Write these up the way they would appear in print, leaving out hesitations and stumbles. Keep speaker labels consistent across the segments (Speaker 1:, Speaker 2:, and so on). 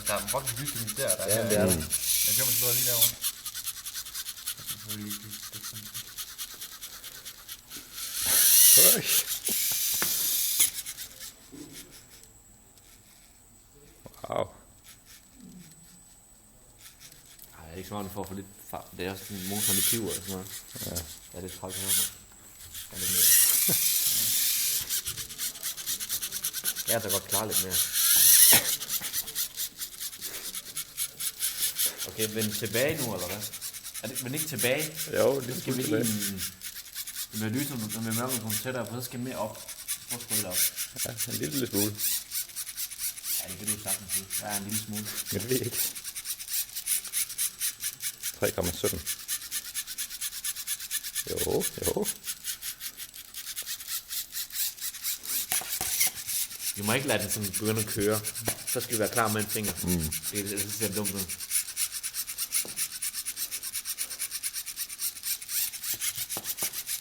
Speaker 1: Der er fucking hyggeligt der.
Speaker 2: Ja, det er der.
Speaker 1: Jeg kører måske lige derovre.
Speaker 3: Wow.
Speaker 2: Ej, det er ikke så meget, for at få lidt fart. Det er også en motor i piver eller sådan noget.
Speaker 3: Ja.
Speaker 2: Ja, det er træls her på. Ja, lidt mere. Jeg kan godt klare lidt mere. Okay, vend tilbage nu, eller hvad? Er det, men ikke tilbage?
Speaker 3: Jo,
Speaker 2: Så
Speaker 3: lidt
Speaker 2: skal vi
Speaker 3: tilbage.
Speaker 2: lige... Med lyset, når vi mørker kommer tættere, for så skal vi mere op. Prøv at skrue op.
Speaker 3: Ja, en lille smule.
Speaker 2: Ja, det kan du sagtens sige. Der er en lille smule.
Speaker 3: Men det ved jeg ikke. 3,17. Jo.
Speaker 2: Vi må ikke lade den sådan begynde at køre. Så skal vi være klar med en finger. Det ser dumt ud.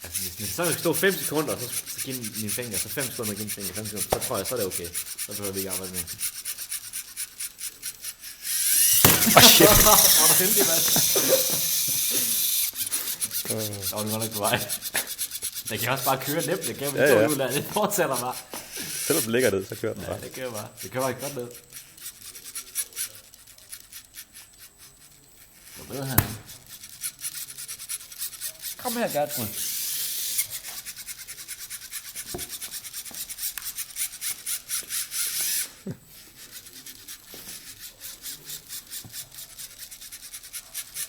Speaker 2: Altså, hvis den så kan stå 5 sekunder, så giv min finger. Så 5 sekunder, giv min finger. 5 sekunder. Så tror jeg, så er det okay. Så behøver vi ikke arbejde mere.
Speaker 3: Shit.
Speaker 2: Var du heldig, mand? Der var du godt nok på vej. Den kan også bare køre nemt. Det kan vi ikke udlade. Det fortsætter bare.
Speaker 3: Selvom den ligger ned, så kører den bare.
Speaker 2: Ja, det kører bare. Det kører bare ikke godt ned. Det var bedre her. Kom her, Gertrud.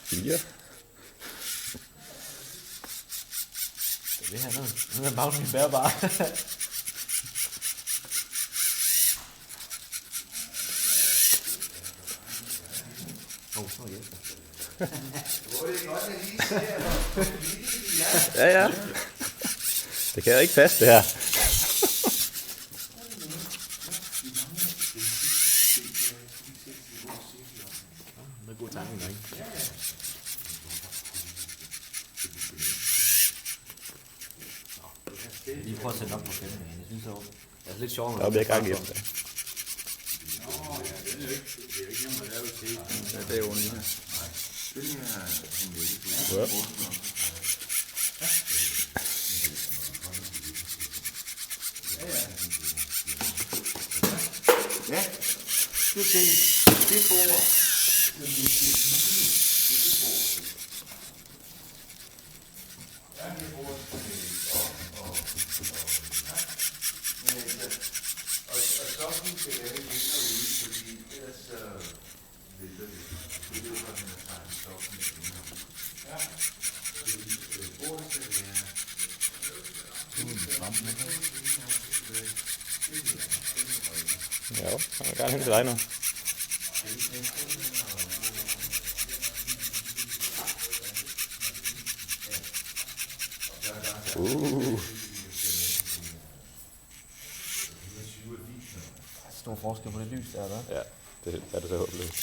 Speaker 3: Fire.
Speaker 2: Det er det her ned. Nu er Magnus i bærbare.
Speaker 3: Ja. Det kan jeg ikke fast, det her.
Speaker 2: Det er god tanke, ikke? Lige prøv at sætte op på filmen. Jeg synes, det er lidt sjovt.
Speaker 3: Der bliver gang i det.
Speaker 1: Ja, det er jo lige.
Speaker 3: Ja.
Speaker 1: Ja, du se. Det bor.
Speaker 3: Ja, jeg vil gerne hen til dig nu.
Speaker 2: Stor forskel på det lys der, hva'?
Speaker 3: Ja, det er det så håbløst.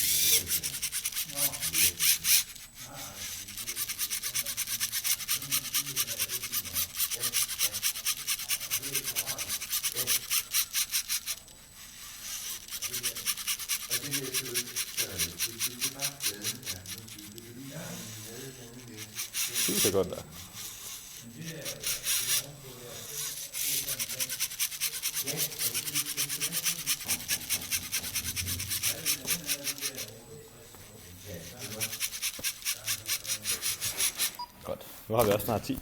Speaker 3: Det er godt der. Godt. Nu har vi også snart 10.